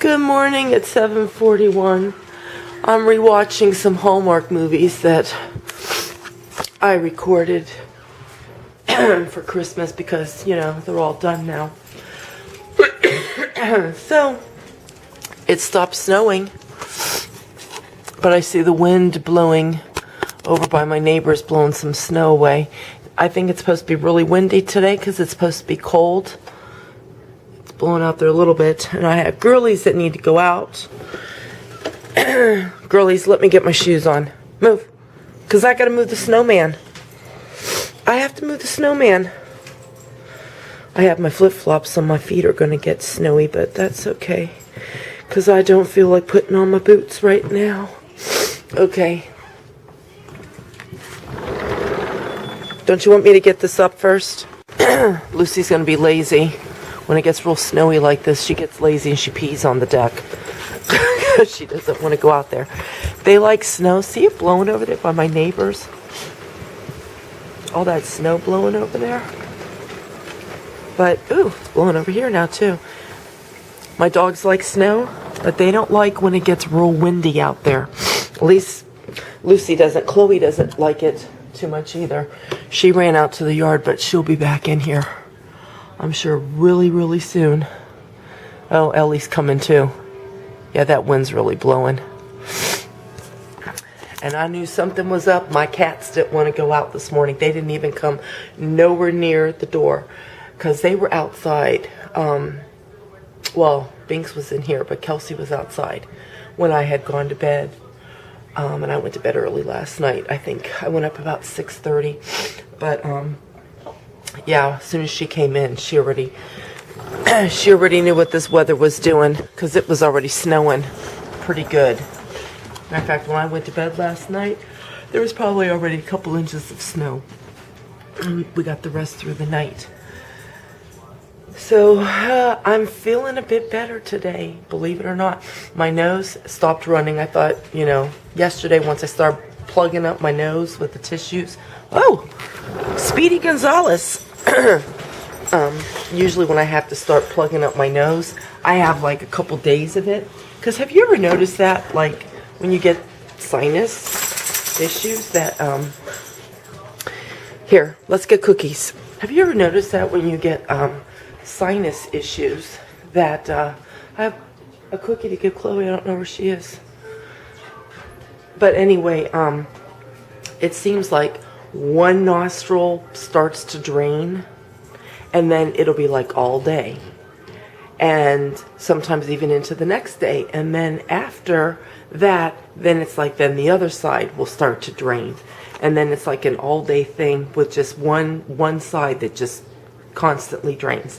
Good morning at 7:41. I'm rewatching some Hallmark movies that I recorded for Christmas because, you know, they're all done now. So, it stopped snowing, but I see the wind blowing over by my neighbors, blowing some snow away. I think it's supposed to be really windy today because it's supposed to be cold. It's blowing out there a little bit, and I have girlies that need to go out. Girlies, let me get my shoes on. Move, because I got to move the snowman. I have to move the snowman. I have my flip-flops, so my feet are going to get snowy, but that's okay, because I don't feel like putting on my boots right now. Okay. Don't you want me to get this up first? Lucy's going to be lazy. When it gets real snowy like this, she gets lazy and she pees on the deck. She doesn't want to go out there. They like snow. See it blowing over there by my neighbors? All that snow blowing over there. But, ooh, it's blowing over here now, too. My dogs like snow, but they don't like when it gets real windy out there. At least Lucy doesn't. Chloe doesn't like it too much either. She ran out to the yard, but she'll be back in here, I'm sure, really, really soon. Oh, Ellie's coming, too. Yeah, that wind's really blowing. And I knew something was up. My cats didn't want to go out this morning. They didn't even come nowhere near the door because they were outside. Well, Binks was in here, but Kelsey was outside when I had gone to bed. And I went to bed early last night. I think I went up about 6:30. But, yeah, as soon as she came in, she already knew what this weather was doing because it was already snowing pretty good. Matter of fact, when I went to bed last night, there was probably already a couple inches of snow. We got the rest through the night. So, I'm feeling a bit better today, believe it or not. My nose stopped running. I thought, you know, yesterday once I started plugging up my nose with the tissues. Oh, Speedy Gonzalez. Usually when I have to start plugging up my nose, I have like a couple days of it. Because have you ever noticed that, like, when you get sinus issues that, here, let's get cookies. Have you ever noticed that when you get, sinus issues that, I have a cookie to give Chloe. I don't know where she is. But anyway, it seems like one nostril starts to drain, and then it'll be like all day. And sometimes even into the next day. And then after that, then it's like then the other side will start to drain. And then it's like an all-day thing with just one side that just constantly drains.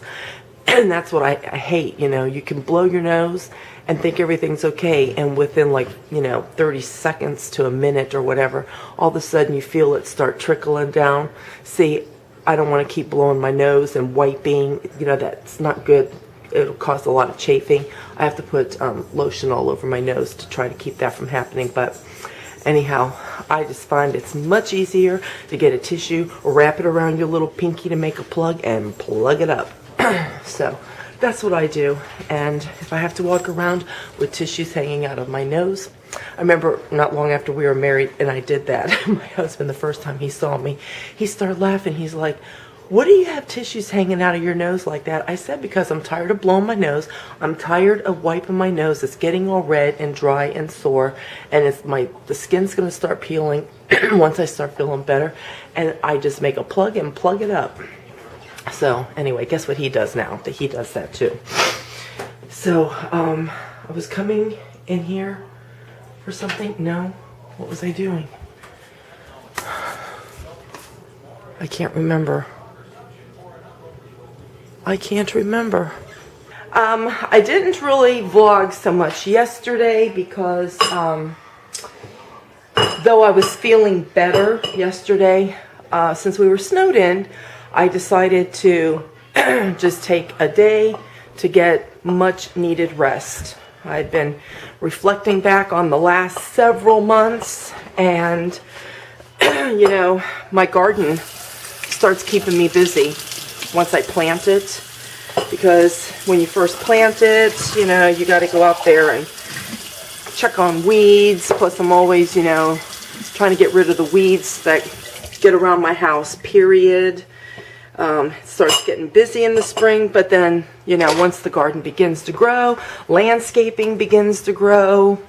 And that's what I hate. You know, you can blow your nose and think everything's okay, and within like, you know, 30 seconds to a minute or whatever, all of a sudden you feel it start trickling down. See, I don't want to keep blowing my nose and wiping. You know, that's not good. It'll cause a lot of chafing. I have to put lotion all over my nose to try to keep that from happening. But anyhow, I just find it's much easier to get a tissue, wrap it around your little pinky to make a plug, and plug it up. So that's what I do. And if I have to walk around with tissues hanging out of my nose, I remember not long after we were married and I did that. My husband, the first time he saw me, he started laughing. He's like, "What do you have tissues hanging out of your nose like that?" I said, "Because I'm tired of blowing my nose. I'm tired of wiping my nose. It's getting all red and dry and sore, and the skin's going to start peeling once I start feeling better, and I just make a plug and plug it up." So anyway, guess what he does now? That he does that too. So I was coming in here for something. No, what was I doing? I can't remember. I can't remember. I didn't really vlog so much yesterday because though I was feeling better yesterday, since we were snowed in, I decided to just take a day to get much needed rest. I'd been reflecting back on the last several months, and you know, my garden starts keeping me busy once I plant it. because when you first plant it, you know, you got to go out there and check on weeds. Plus, I'm always, you know, trying to get rid of the weeds that get around my house, period. It starts getting busy in the spring, but then, you know, once the garden begins to grow, landscaping begins to grow.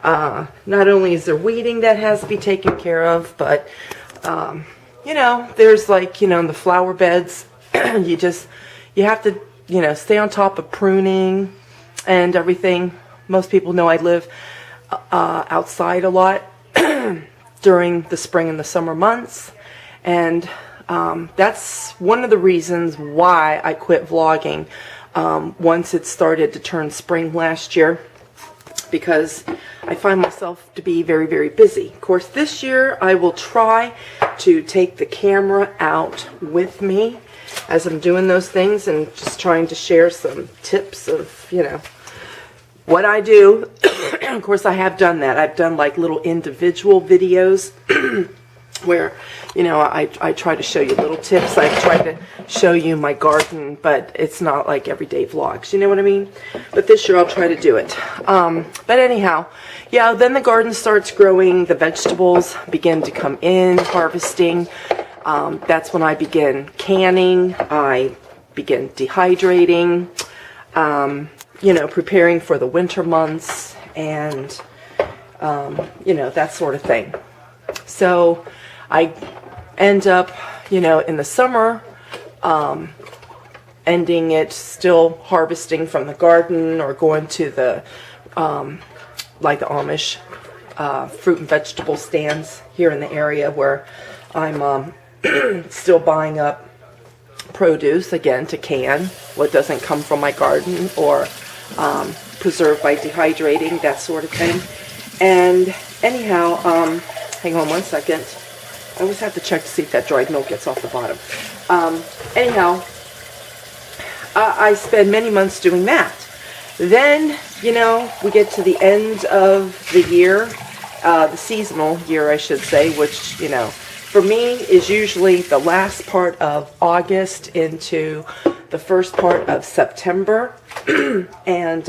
Not only is there weeding that has to be taken care of, but, you know, there's like, you know, in the flower beds, you have to, you know, stay on top of pruning and everything. Most people know I live outside a lot during the spring and the summer months, and that's one of the reasons why I quit vlogging once it started to turn spring last year, because I find myself to be very, very busy. Of course, this year I will try to take the camera out with me as I'm doing those things and just trying to share some tips of, you know, what I do. Of course, I have done that. I've done like little individual videos where, you know, I try to show you little tips. I try to show you my garden, but it's not like everyday vlogs. You know what I mean? But this year I'll try to do it. But anyhow, yeah, then the garden starts growing. The vegetables begin to come in, harvesting. That's when I begin canning. I begin dehydrating. You know, preparing for the winter months and, you know, that sort of thing. So I end up, you know, in the summer, ending it still harvesting from the garden or going to the, like the Amish fruit and vegetable stands here in the area where I'm still buying up produce, again, to can what doesn't come from my garden or preserved by dehydrating, that sort of thing. And anyhow, hang on one second. I always have to check to see if that dried milk gets off the bottom. Anyhow, I spend many months doing that. Then, you know, we get to the end of the year, the seasonal year, I should say, which, you know, for me is usually the last part of August into the first part of September. And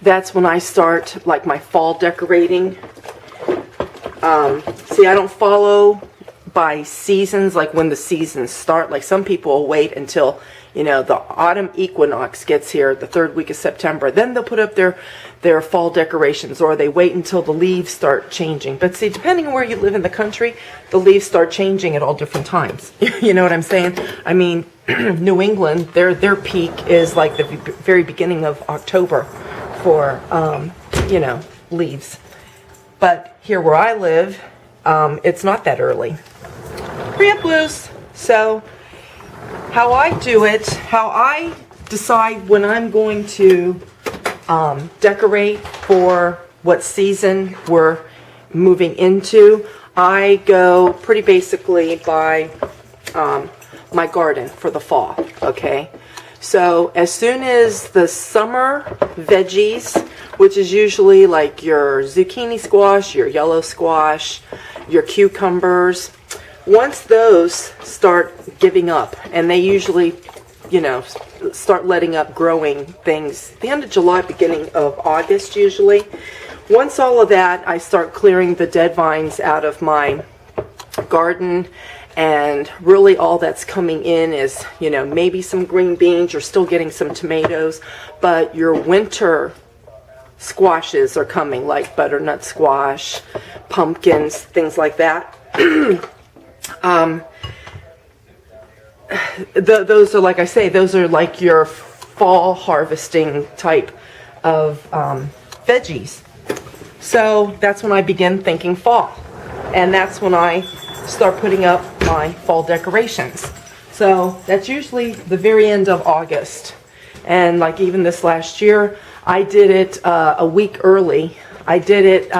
that's when I start like my fall decorating. See, I don't follow by seasons, like when the seasons start. Like some people will wait until, you know, the autumn equinox gets here, the third week of September. Then they'll put up their fall decorations, or they wait until the leaves start changing. But see, depending on where you live in the country, the leaves start changing at all different times. You know what I'm saying? I mean, New England, their peak is like the very beginning of October for, you know, leaves. But here where I live, it's not that early. Pre-up blues. So how I do it, how I decide when I'm going to decorate for what season we're moving into, I go pretty basically by my garden for the fall, okay? So as soon as the summer veggies, which is usually like your zucchini squash, your yellow squash, your cucumbers, once those start giving up, and they usually, you know, start letting up growing things the end of July, beginning of August usually. Once all of that, I start clearing the dead vines out of my garden, and really all that's coming in is, you know, maybe some green beans. You're still getting some tomatoes, but your winter squashes are coming, like butternut squash, pumpkins, things like that. Those are, like I say, those are like your fall harvesting type of veggies. So that's when I begin thinking fall, and that's when I start putting up my fall decorations. So that's usually the very end of August. And like even this last year, I did it a week early. I did it,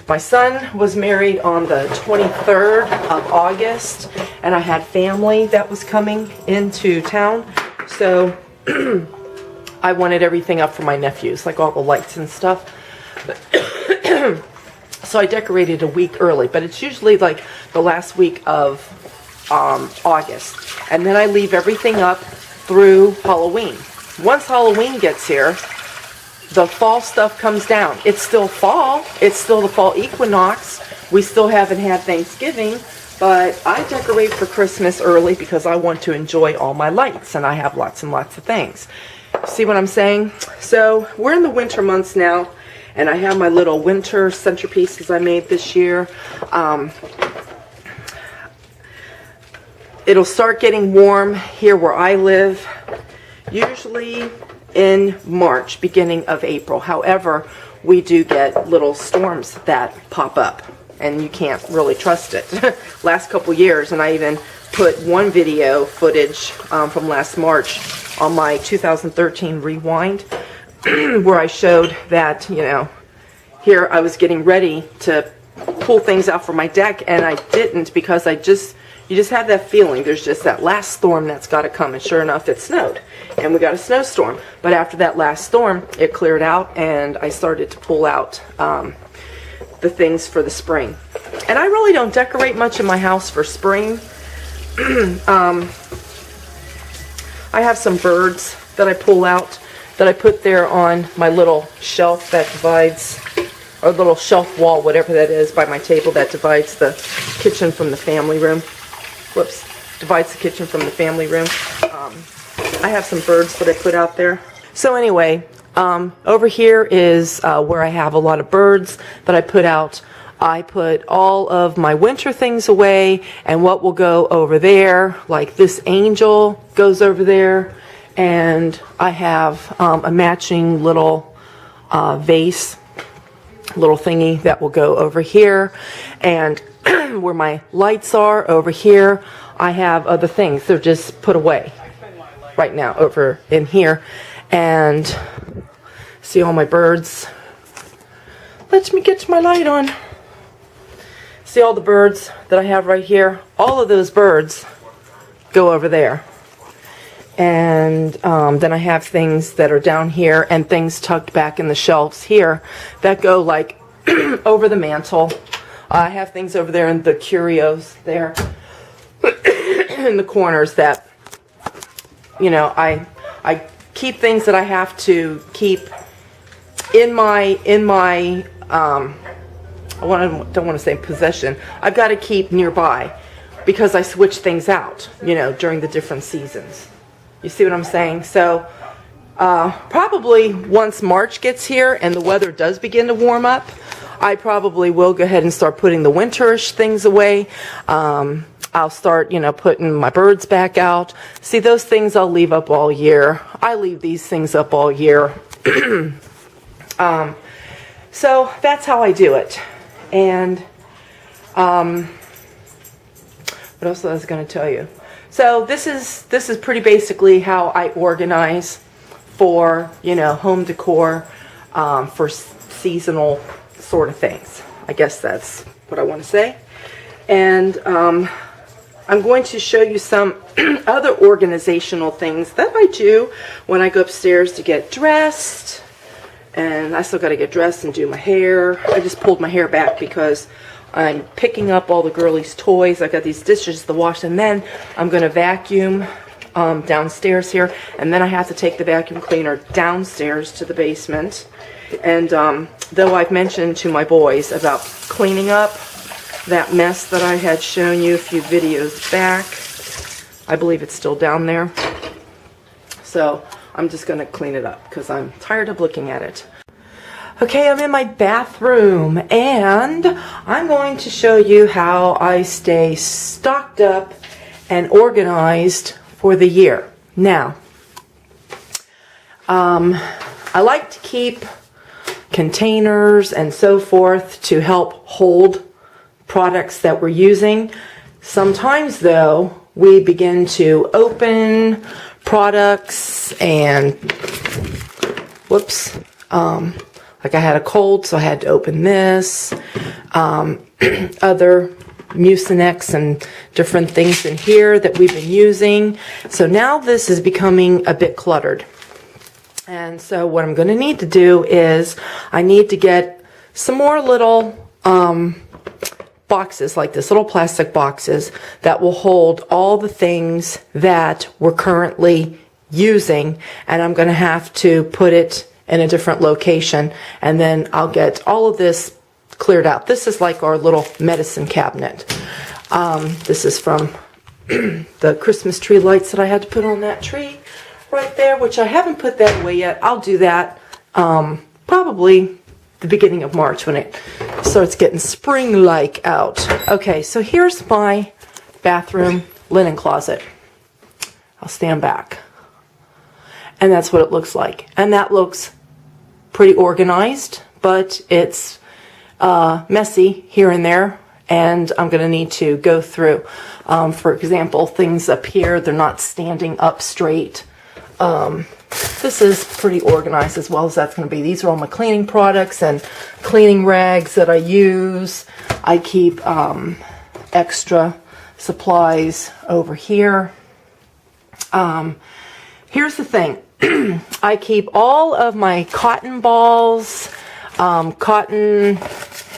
my son was married on the 23rd of August, and I had family that was coming into town. So I wanted everything up for my nephews, like all the lights and stuff. So I decorated a week early, but it's usually like the last week of August. And then I leave everything up through Halloween. Once Halloween gets here, the fall stuff comes down. It's still fall. It's still the fall equinox. We still haven't had Thanksgiving, but I decorate for Christmas early because I want to enjoy all my lights, and I have lots and lots of things. See what I'm saying? So we're in the winter months now, and I have my little winter centerpieces I made this year. It'll start getting warm here where I live, usually in March, beginning of April. However, we do get little storms that pop up, and you can't really trust it. Last couple years, and I even put one video footage from last March on my 2013 Rewind, where I showed that, you know, here I was getting ready to pull things out from my deck, and I didn't because you just have that feeling. There's just that last storm that's got to come, and sure enough, it snowed, and we got a snowstorm. But after that last storm, it cleared out, and I started to pull out the things for the spring. And I really don't decorate much in my house for spring. I have some birds that I pull out that I put there on my little shelf that divides, or little shelf wall, whatever that is, by my table that divides the kitchen from the family room. Whoops, divides the kitchen from the family room. I have some birds that I put out there. So anyway, over here is where I have a lot of birds that I put out. I put all of my winter things away, and what will go over there, like this angel goes over there, and I have a matching little vase, little thingy that will go over here, and where my lights are over here, I have other things. They're just put away right now over in here. And see all my birds. Let me get my light on. See all the birds that I have right here? All of those birds go over there. And then I have things that are down here and things tucked back in the shelves here that go like over the mantle. I have things over there in the curios there in the corners that, you know, I keep things that I have to keep in my I don't want to say possession. I've got to keep nearby because I switch things out, you know, during the different seasons. You see what I'm saying? So probably once March gets here and the weather does begin to warm up, I probably will go ahead and start putting the winterish things away. I'll start, you know, putting my birds back out. See, those things I'll leave up all year. I leave these things up all year. So that's how I do it. And what else was I going to tell you? So this is pretty basically how I organize for, you know, home decor, for seasonal sort of things. I guess that's what I want to say. And I'm going to show you some other organizational things that I do when I go upstairs to get dressed. And I still got to get dressed and do my hair. I just pulled my hair back because I'm picking up all the girlies' toys. I got these dishes to wash, and then I'm going to vacuum downstairs here, and then I have to take the vacuum cleaner downstairs to the basement. And though I've mentioned to my boys about cleaning up that mess that I had shown you a few videos back, I believe it's still down there. So I'm just going to clean it up because I'm tired of looking at it. Okay, I'm in my bathroom, and I'm going to show you how I stay stocked up and organized for the year. Now, I like to keep containers and so forth to help hold products that we're using. Sometimes, though, we begin to open products and, whoops, like I had a cold, so I had to open this, other Mucinex and different things in here that we've been using. So now this is becoming a bit cluttered. And so what I'm going to need to do is I need to get some more little boxes like this, little plastic boxes that will hold all the things that we're currently using, and I'm going to have to put it in a different location, and then I'll get all of this cleared out. This is like our little medicine cabinet. This is from the Christmas tree lights that I had to put on that tree right there, which I haven't put that away yet. I'll do that probably the beginning of March when it starts getting spring-like out. Okay, so here's my bathroom linen closet. I'll stand back. And that's what it looks like. And that looks pretty organized, but it's messy here and there, and I'm going to need to go through. For example, things up here, they're not standing up straight. This is pretty organized as well as that's going to be. These are all my cleaning products and cleaning rags that I use. I keep extra supplies over here. Here's the thing. I keep all of my cotton balls, cotton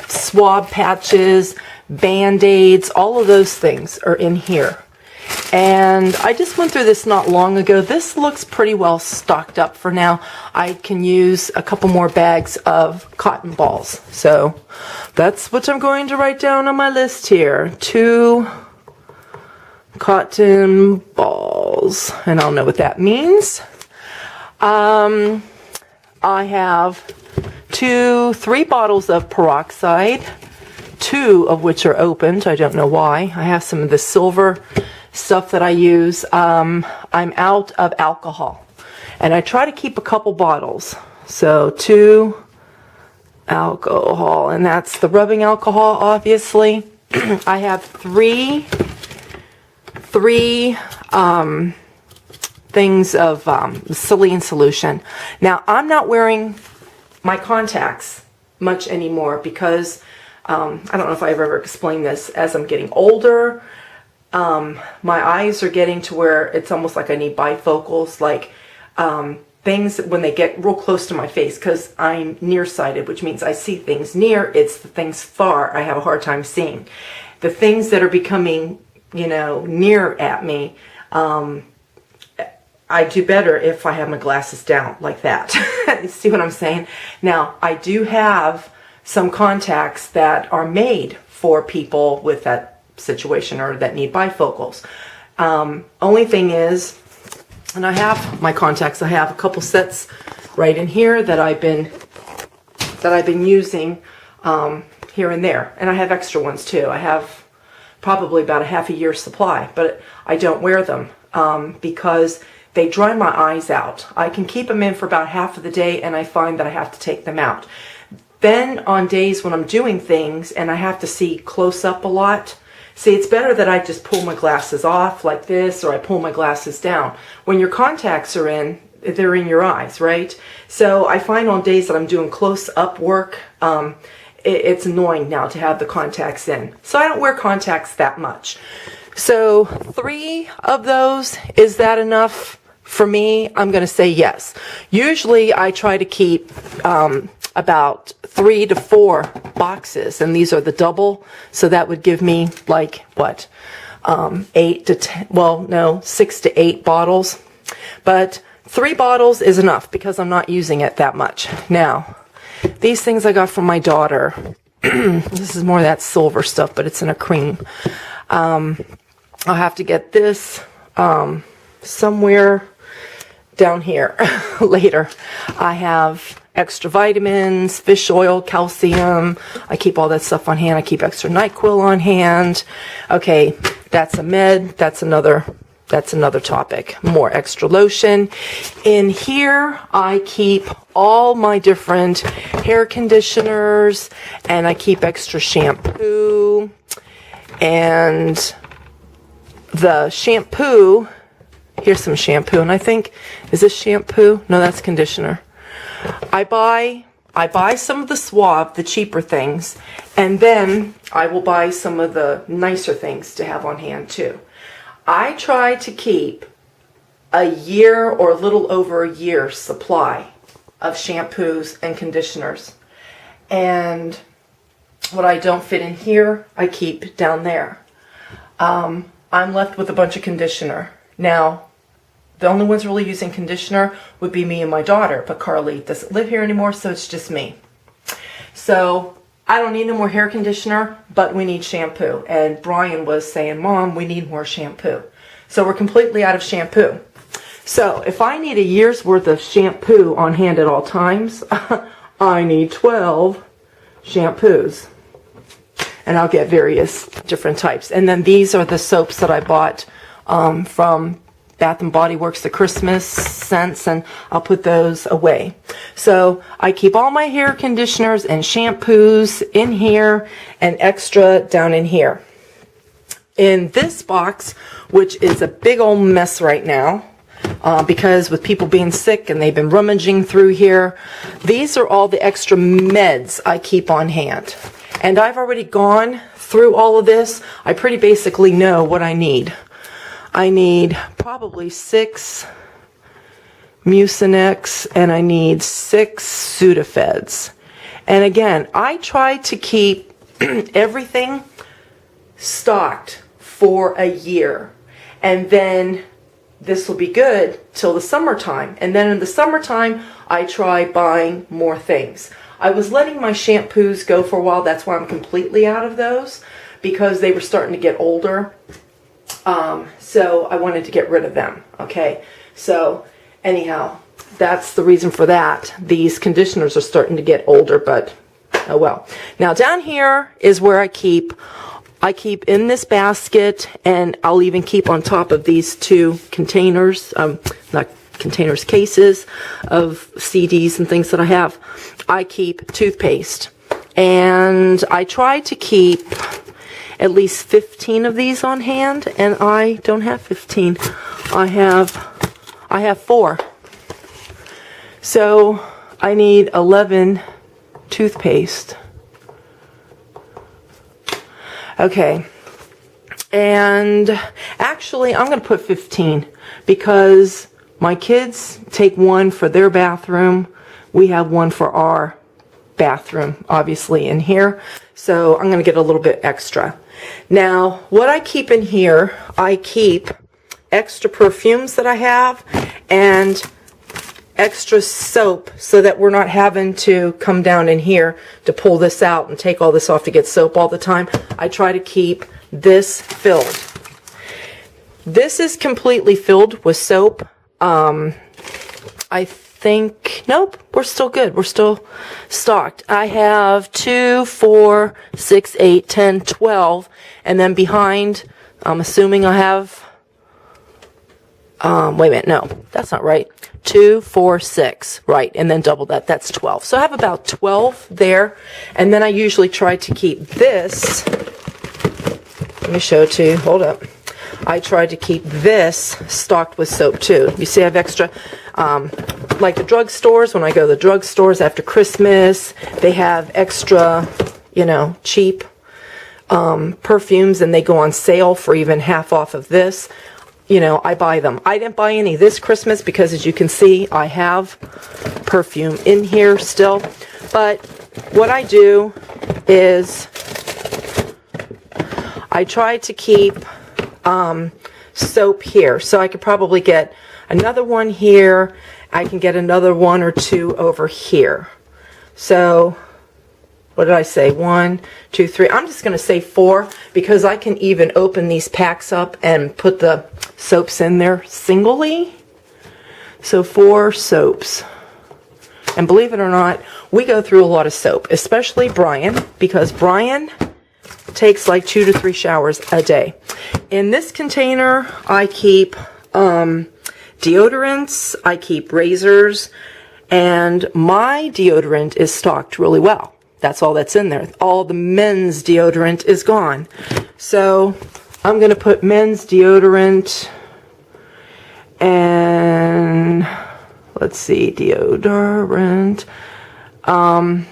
swab patches, Band-Aids, all of those things are in here. And I just went through this not long ago. This looks pretty well stocked up for now. I can use a couple more bags of cotton balls. So that's what I'm going to write down on my list here. 2 cotton balls. And I'll know what that means. I have 3 bottles of peroxide, 2 of which are opened. I don't know why. I have some of the silver stuff that I use. I'm out of alcohol, and I try to keep a couple bottles. So 2 alcohol, and that's the rubbing alcohol, obviously. I have three things of saline solution. Now, I'm not wearing my contacts much anymore because I don't know if I've ever explained this. As I'm getting older, my eyes are getting to where it's almost like I need bifocals, like things when they get real close to my face, because I'm nearsighted, which means I see things near. It's the things far I have a hard time seeing. The things that are becoming, near at me, I do better if I have my glasses down like that. You see what I'm saying? Now, I do have some contacts that are made for people with that situation or that need bifocals. Only thing is, and I have my contacts, I have a couple sets right in here that I've been using here and there, and I have extra ones too. I have probably about a half a year's supply, but I don't wear them because they dry my eyes out. I can keep them in for about half of the day, and I find that I have to take them out. Then on days when I'm doing things and I have to see close up a lot, see, it's better that I just pull my glasses off like this, or I pull my glasses down. When your contacts are in, they're in your eyes, right? So I find on days that I'm doing close up work, it's annoying now to have the contacts in. So I don't wear contacts that much. So 3 of those, is that enough for me? I'm going to say yes. Usually I try to keep about 3 to 4 boxes, and these are the double, so that would give me like what, 8 to 10, well, no, 6 to 8 bottles, but 3 bottles is enough because I'm not using it that much. Now, these things I got from my daughter. This is more of that silver stuff, but it's in a cream. I'll have to get this somewhere down here later. I have extra vitamins, fish oil, calcium. I keep all that stuff on hand. I keep extra NyQuil on hand. Okay, that's a med. That's another topic. More extra lotion. In here, I keep all my different hair conditioners, and I keep extra shampoo. And the shampoo, here's some shampoo, and I think, is this shampoo? No, that's conditioner. I buy some of the Suave, the cheaper things, and then I will buy some of the nicer things to have on hand too. I try to keep a year or a little over a year's supply of shampoos and conditioners. And What I don't fit in here, I keep down there. I'm left with a bunch of conditioner. Now, the only ones really using conditioner would be me and my daughter, but Carly doesn't live here anymore, so it's just me. So I don't need no more hair conditioner, but we need shampoo. And Brian was saying, Mom, we need more shampoo. So we're completely out of shampoo. So if I need a year's worth of shampoo on hand at all times, I need 12 shampoos. And I'll get various different types. And then these are the soaps that I bought from Bath and Body Works, the Christmas scents, and I'll put those away. So I keep all my hair conditioners and shampoos in here and extra down in here. In this box, which is a big old mess right now, because with people being sick and they've been rummaging through here, these are all the extra meds I keep on hand. And I've already gone through all of this. I pretty basically know what I need. I need probably 6 Mucinex and I need 6 Sudafeds. And again, I try to keep everything stocked for a year. And then this will be good till the summertime. And then in the summertime, I try buying more things. I was letting my shampoos go for a while. That's why I'm completely out of those, because they were starting to get older. So I wanted to get rid of them. Okay. So anyhow, that's the reason for that. These conditioners are starting to get older, but oh well. Now down here is where I keep in this basket, and I'll even keep on top of these 2 containers, not containers, cases of CDs and things that I have. I keep toothpaste, and I try to keep at least 15 of these on hand, and I don't have 15. I have 4. So I need 11 toothpaste. Okay. And actually, I'm going to put 15 because my kids take one for their bathroom. We have one for our bathroom, obviously, in here. So I'm going to get a little bit extra. Now, what I keep in here, I keep extra perfumes that I have and extra soap so that we're not having to come down in here to pull this out and take all this off to get soap all the time. I try to keep this filled. This is completely filled with soap. I think, nope, we're still good. We're still stocked. I have 2, 4, 6, 8, 10, 12, and then behind, I'm assuming I have, wait a minute, no, that's not right. 2, 4, 6, right, and then double that, that's 12. So I have about 12 there, and then I usually try to keep this, let me show it to you, hold up. I try to keep this stocked with soap too. You see I have extra, like the drugstores, when I go to the drugstores after Christmas, they have extra, you know, cheap perfumes, and they go on sale for even half off of this. You know, I buy them. I didn't buy any this Christmas because, as you can see, I have perfume in here still. But what I do is I try to keep soap here. So I could probably get another one here. I can get another 1 or 2 over here. So what did I say? 1, 2, 3. I'm just going to say 4 because I can even open these packs up and put the soaps in there singly. So 4 soaps. And believe it or not, we go through a lot of soap, especially Brian, because Brian takes like 2 to 3 showers a day. In this container, I keep deodorants, I keep razors, and my deodorant is stocked really well. That's all that's in there. All the men's deodorant is gone. So I'm going to put men's deodorant and let's see, deodorant. I'm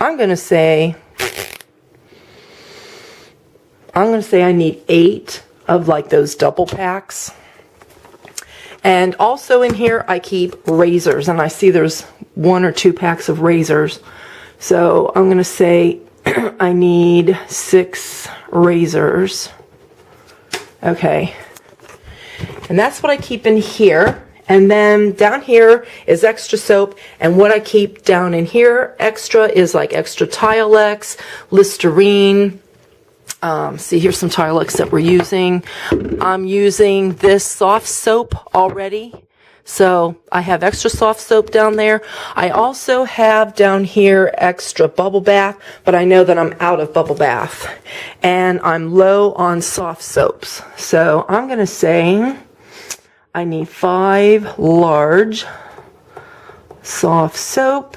going to say I need 8 of like those double packs. And also in here I keep razors, and I see there's 1 or 2 packs of razors. So I'm going to say I need 6 razors. Okay. And that's what I keep in here. And then down here is extra soap. And what I keep down in here extra is like extra Tilex, Listerine. See, here's some Tilex that we're using. I'm using this soft soap already. So I have extra soft soap down there. I also have down here extra bubble bath, but I know that I'm out of bubble bath. And I'm low on soft soaps. So I'm going to say I need 5 large soft soap.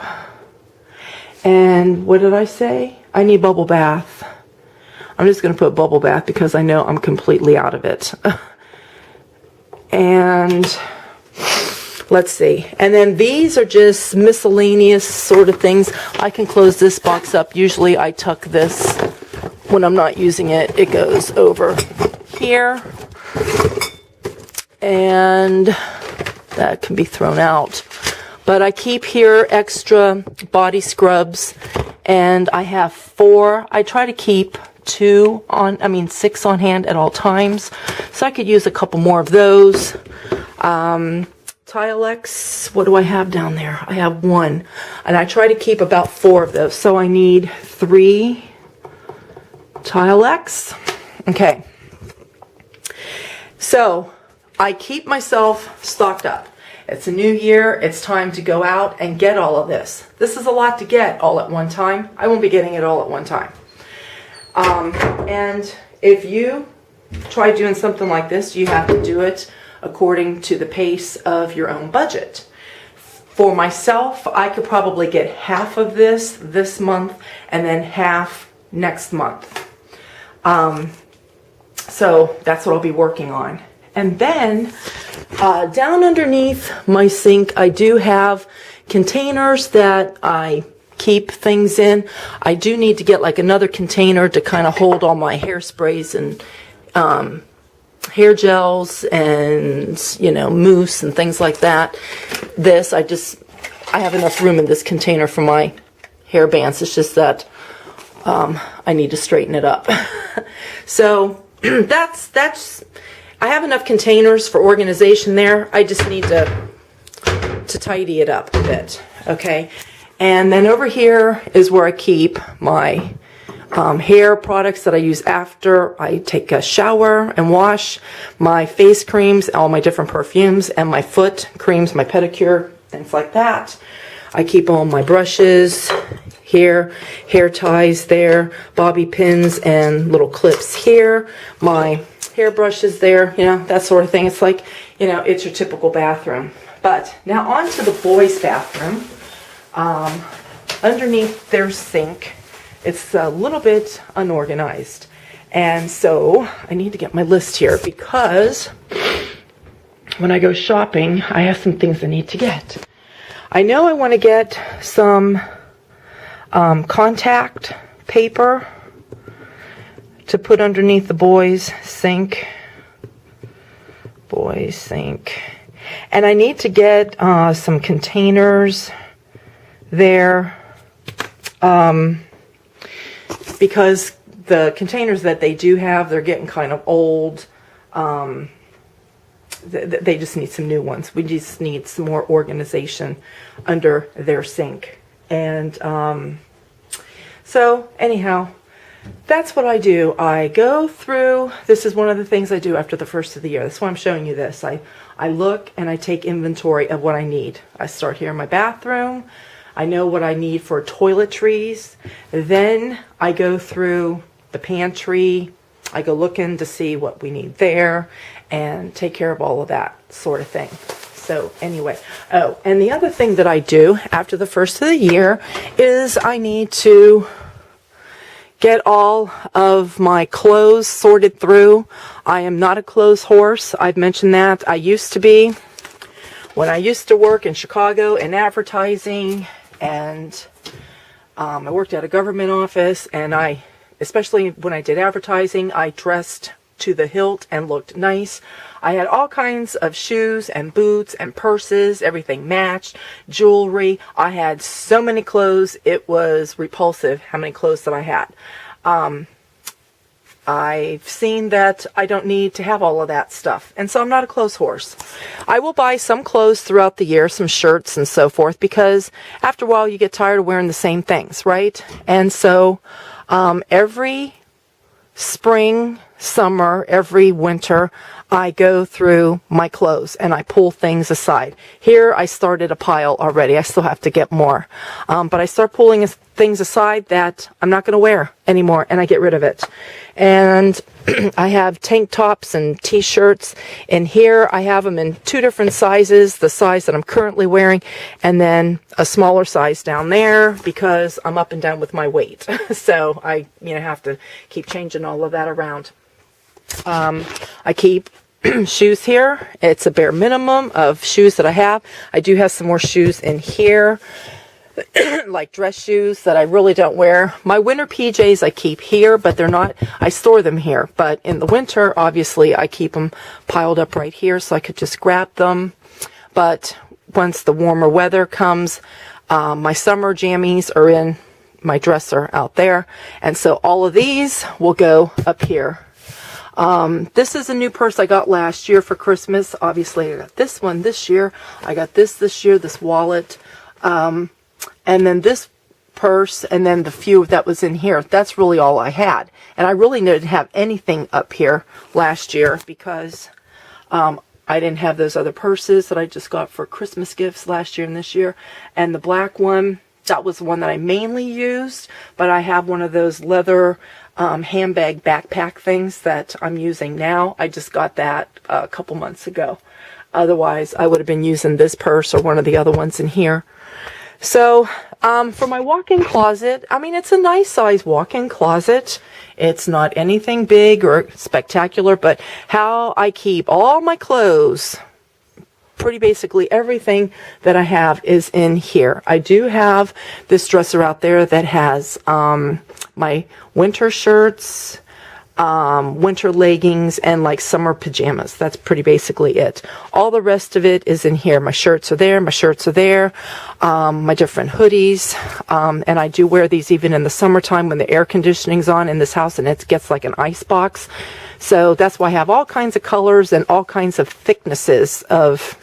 And what did I say? I need bubble bath. I'm just going to put bubble bath because I know I'm completely out of it. And let's see. And then these are just miscellaneous sort of things. I can close this box up. Usually I tuck this when I'm not using it. It goes over here. And that can be thrown out. But I keep here extra body scrubs. And I have 4. I try to keep 6 on hand at all times. So I could use a couple more of those. Tilex, what do I have down there? I have 1. And I try to keep about 4 of those. So I need 3 Tilex. Okay. So I keep myself stocked up. It's a new year. It's time to go out and get all of this. This is a lot to get all at one time. I won't be getting it all at one time. And if you try doing something like this, you have to do it according to the pace of your own budget. For myself, I could probably get half of this month and then half next month. So that's what I'll be working on. And then down underneath my sink, I do have containers that I keep things in. I do need to get like another container to kind of hold all my hairsprays and hair gels and, mousse and things like that. I have enough room in this container for my hair bands. It's just that I need to straighten it up. So I have enough containers for organization there. I just need to tidy it up a bit. Okay. And then over here is where I keep my hair products that I use after I take a shower and wash, my face creams, all my different perfumes, and my foot creams, my pedicure, things like that. I keep all my brushes here, hair ties there, bobby pins and little clips here, my hair brushes there, that sort of thing. It's like, it's your typical bathroom. But now on to the boys' bathroom. Underneath their sink, it's a little bit unorganized. And so I need to get my list here because when I go shopping, I have some things I need to get. I know I want to get some contact paper to put underneath the boys' sink. Boys' sink. And I need to get some containers there because the containers that they do have, they're getting kind of old. They just need some new ones. We just need some more organization under their sink. And so anyhow, that's what I do. I go through, this is one of the things I do after the first of the year. That's why I'm showing you this. I look and I take inventory of what I need. I start here in my bathroom. I know what I need for toiletries. Then I go through the pantry. I go looking to see what we need there and take care of all of that sort of thing. So anyway, oh, and the other thing that I do after the first of the year is I need to get all of my clothes sorted through. I am not a clothes horse. I've mentioned that. I used to be when I used to work in Chicago in advertising, and I worked at a government office, and especially when I did advertising, I dressed to the hilt and looked nice. I had all kinds of shoes and boots and purses, everything matched, jewelry. I had so many clothes, it was repulsive how many clothes that I had. I've seen that I don't need to have all of that stuff, and so I'm not a clothes horse. I will buy some clothes throughout the year, some shirts and so forth, because after a while you get tired of wearing the same things, right? And so every spring, summer, every winter, I go through my clothes and I pull things aside. Here I started a pile already. I still have to get more. But I start pulling things aside that I'm not going to wear anymore, and I get rid of it. And I have tank tops and t-shirts in here. I have them in 2 different sizes, the size that I'm currently wearing, and then a smaller size down there because I'm up and down with my weight. So I have to keep changing all of that around. I keep shoes here. It's a bare minimum of shoes that I have. I do have some more shoes in here, like dress shoes that I really don't wear. My winter PJs I keep here, but they're not, I store them here. But in the winter, obviously, I keep them piled up right here so I could just grab them. But once the warmer weather comes, my summer jammies are in my dresser out there. And so all of these will go up here. This is a new purse I got last year for Christmas. Obviously, I got this one this year. I got this year, this wallet. And then this purse, and then the few that was in here. That's really all I had. And I really didn't have anything up here last year because I didn't have those other purses that I just got for Christmas gifts last year and this year. And the black one, that was the one that I mainly used. But I have one of those leather handbag backpack things that I'm using now. I just got that a couple months ago. Otherwise, I would have been using this purse or one of the other ones in here. So, for my walk-in closet, I mean, it's a nice size walk-in closet. It's not anything big or spectacular, but how I keep all my clothes, pretty basically everything that I have is in here. I do have this dresser out there that has my winter shirts, winter leggings, and like summer pajamas. That's pretty basically it. All the rest of it is in here. My shirts are there, my shirts are there, my different hoodies, and I do wear these even in the summertime when the air conditioning's on in this house and it gets like an ice box. So that's why I have all kinds of colors and all kinds of thicknesses of,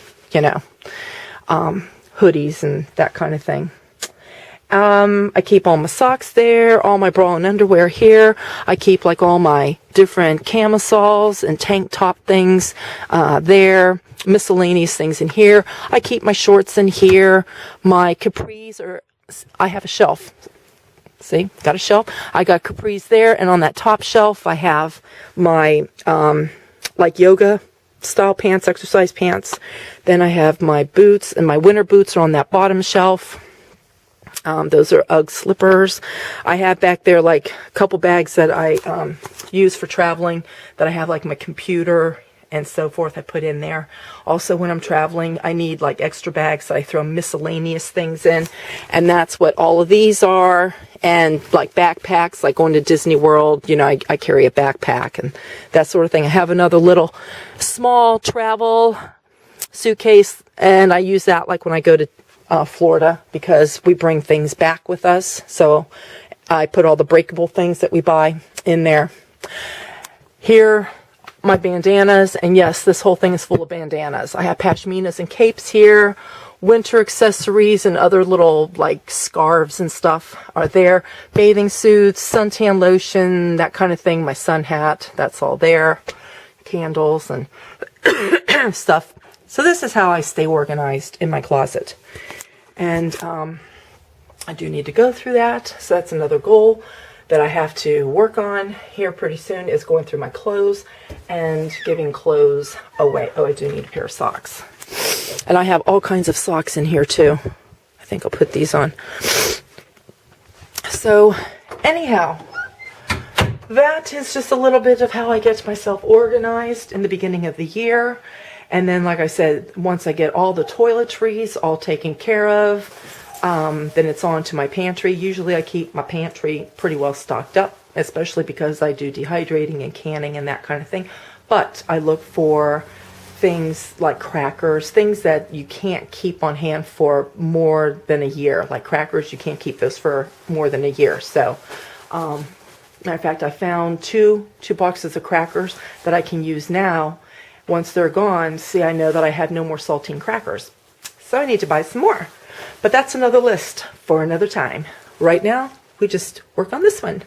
hoodies and that kind of thing. I keep all my socks there, all my bra and underwear here. I keep like all my different camisoles and tank top things there, miscellaneous things in here. I keep my shorts in here. My capris I have a shelf. See, got a shelf. I got capris there, and on that top shelf I have my like yoga style pants, exercise pants. Then I have my boots, and my winter boots are on that bottom shelf. Those are Ugg slippers. I have back there like a couple bags that I use for traveling, that I have like my computer and so forth I put in there. Also, when I'm traveling, I need like extra bags that I throw miscellaneous things in, and that's what all of these are. And like backpacks, like going to Disney World, I carry a backpack and that sort of thing. I have another little small travel suitcase, and I use that like when I go to Florida, because we bring things back with us. So I put all the breakable things that we buy in there. Here, my bandanas, and yes, this whole thing is full of bandanas. I have pashminas and capes here. Winter accessories and other little like scarves and stuff are there. Bathing suits, suntan lotion, that kind of thing. My sun hat, that's all there. Candles and stuff. So this is how I stay organized in my closet. And I do need to go through that. So that's another goal that I have to work on here pretty soon, is going through my clothes and giving clothes away. Oh, I do need a pair of socks. And I have all kinds of socks in here too. I think I'll put these on. So anyhow, that is just a little bit of how I get myself organized in the beginning of the year. And then, like I said, once I get all the toiletries all taken care of, then it's on to my pantry. Usually I keep my pantry pretty well stocked up especially because I do dehydrating and canning and that kind of thing. But I look for things like crackers, things that you can't keep on hand for more than a year. Like crackers, you can't keep those for more than a year. So, matter of fact, I found two boxes of crackers that I can use now. Once they're gone, see, I know that I have no more saltine crackers. So I need to buy some more. But that's another list for another time. Right now, we just work on this one.